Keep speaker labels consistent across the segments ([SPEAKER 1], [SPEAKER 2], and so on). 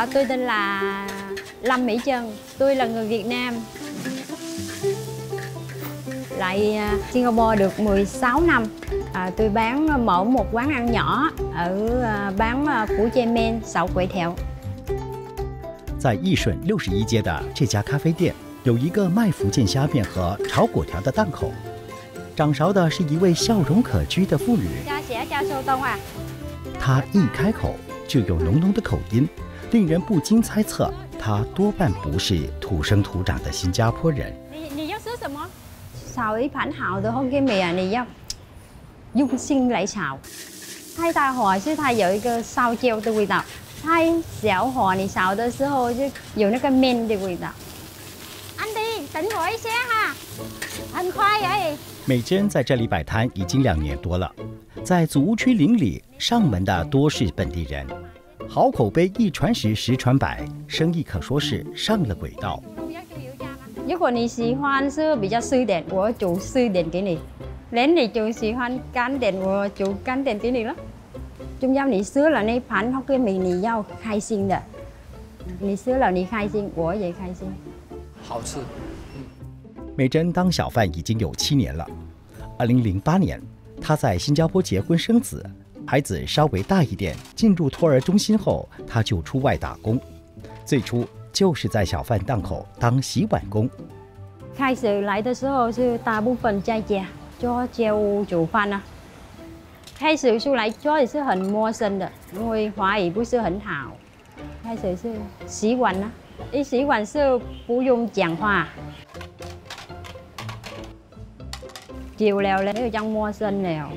[SPEAKER 1] Tôi tên là Lâm Mỹ Trân, tôi là người Việt Nam. Lại Singapore được 16 năm. Tôi mở một quán ăn nhỏ ở bán củ chay men, 扫粿条。
[SPEAKER 2] 在义顺61街的这家咖啡店，有一个卖福建虾面和炒粿条的档口。掌勺的是一位笑容可掬的妇女。她一开口就有浓浓的口音，令人不禁猜测，她多半不是土生土长的新加坡人。
[SPEAKER 1] 你要吃什么？炒一盘好的红鸡米啊！你要用心来炒。太大火是它有一个烧焦的味道，太小火你炒的时候就有那个面的味道。安迪，等我一下哈，很快而已。
[SPEAKER 2] 美珍在这里摆摊已经2年多了，在祖屋区邻里上门的多是本地人，好口碑一传十，十传百，生意可说是上了轨道。
[SPEAKER 1] 如果你喜欢是比较湿点，我煮湿点给你；你就喜欢干点，我煮干点给你了。重要你吃了那盘hokkien米，你要开心的，你吃了你开心，我也开心。
[SPEAKER 3] 好吃。
[SPEAKER 2] 美珍当小贩已经有7年了。2008年，她在新加坡结婚生子，孩子稍微大一点，进入托儿中心后，她就出外打工。最初就是在小贩档口当洗碗工。
[SPEAKER 1] 开始来的时候是大部分在家做家务煮饭啊。开始出来做也是很陌生的，因为华语不是很好。开始是洗碗啊，一洗碗是不用讲话。久了没有这样陌生了，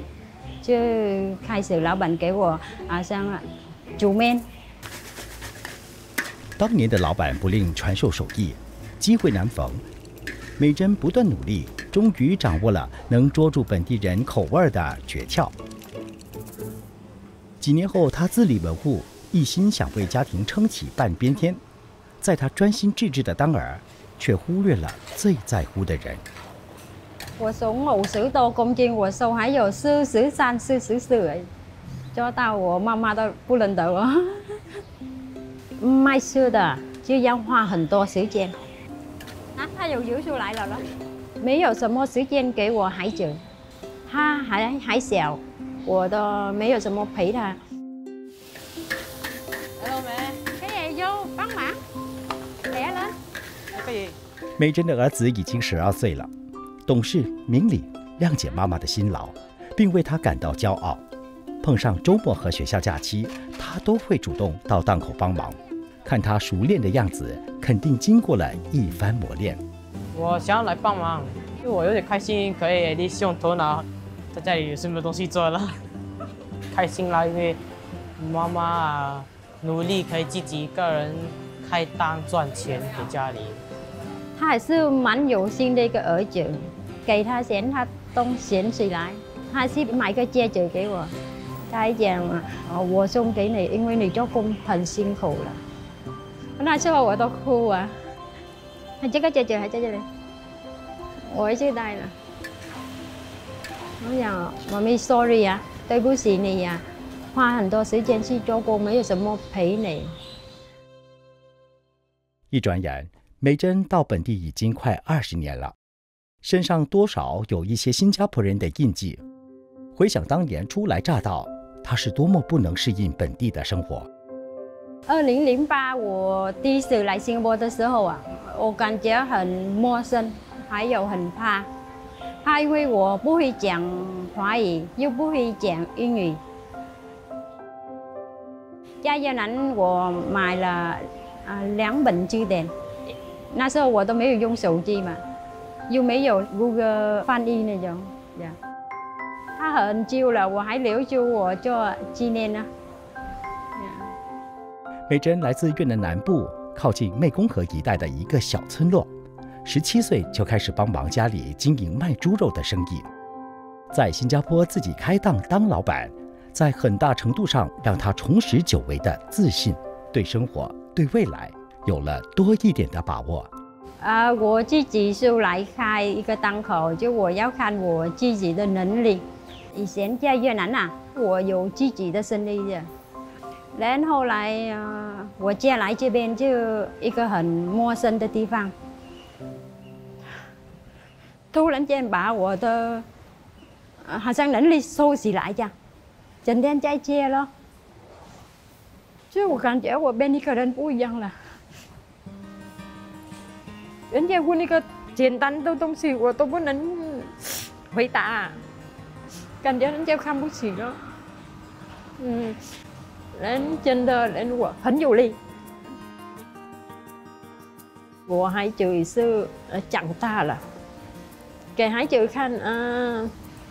[SPEAKER 1] 就开始老板给我上煮面。
[SPEAKER 2] 当年的老板不吝传授手艺，机会难逢。美珍不断努力，终于掌握了能捉住本地人口味的诀窍。几年后，她自立门户，一心想为家庭撑起半边天。在她专心致志的当儿，却忽略了最在乎的人。
[SPEAKER 1] 我sống 50多公斤，我手还有43、44，做到我妈妈都不认得我。卖吃的就要花很多时间。他有游出来了咯，没有什么时间给我孩子，他还小，我都没有什么陪他。Hello mẹ， cái gì vô帮忙，lẹ lên。
[SPEAKER 3] 可以。
[SPEAKER 2] 美珍的儿子已经12岁了。懂事明理，谅解妈妈的辛劳，并为她感到骄傲。碰上周末和学校假期，她都会主动到档口帮忙。看她熟练的样子，肯定经过了一番磨练。
[SPEAKER 3] 我想要来帮忙，因为我有点开心，可以利用头脑，在家里有什么东西做了，开心啦！因为妈妈努力可以自己一个人开档赚钱给家里。
[SPEAKER 1] 他还是蛮有心的一个儿子，给他钱他都捡起来。他是买个戒指给我，他讲我送给你，因为你做工很辛苦了。那时候我都哭啊！这个戒指还在这里，我一直戴了。我讲妈咪 sorry 啊，对不起你啊，花很多时间去做工，没有什么陪你。
[SPEAKER 2] 一转眼，美珍到本地已经快20年了，身上多少有一些新加坡人的印记。回想当年初来乍到，她是多么不能适应本地的生活。
[SPEAKER 1] 2008我第一次来新加坡的时候啊，我感觉很陌生，还有很怕，因为我不会讲华语，又不会讲英语。在越南我买了2本字典。那时候我都没有用手机嘛，又没有 Google 翻译那种，他很久了，我还留住我做纪念呢。
[SPEAKER 2] 美珍来自越南南部，靠近湄公河一带的一个小村落，17岁就开始帮忙家里经营卖猪肉的生意。在新加坡自己开档当老板，在很大程度上让他重拾久违的自信，对生活、对未来有了多一点的把握。
[SPEAKER 1] 我自己是来开一个档口，就我要看我自己的能力。以前在越南我有自己的生意的，然后来我嫁来这边就一个很陌生的地方，突然间把我的好像能力收起来这样，整天在家咯，就我感觉我变一个人不一样了。人家问一个简单的东西，我都不能回答，感觉人家看不起了。人真的人我很有力。我孩子是长大了，给孩子看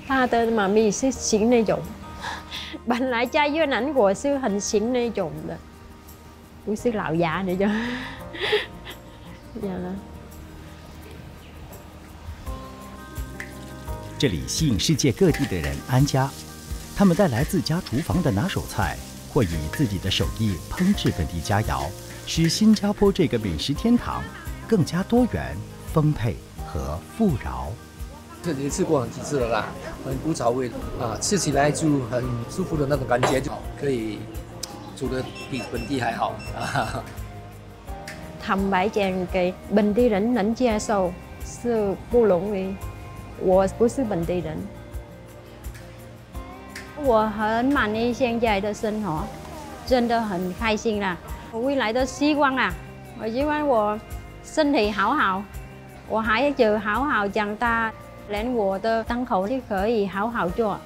[SPEAKER 1] 他的妈咪是行那种，本来在越南我是很行那种的，不是老牙那种。
[SPEAKER 2] 这里吸引世界各地的人安家，他们带来自家厨房的拿手菜，或以自己的手艺烹制本地佳肴，使新加坡这个美食天堂更加多元、丰沛和富饶。
[SPEAKER 4] 这里吃过很几次了啦，很古早味吃起来就很舒服的那种感觉，就可以煮得比本地还好
[SPEAKER 1] 坦白讲，给本地人能接受是不容易。我不是本地人，我很满意现在的生活，真的很开心啦。我未来的希望我希望我身体好，我孩子好长大，连我的档口就可以好做。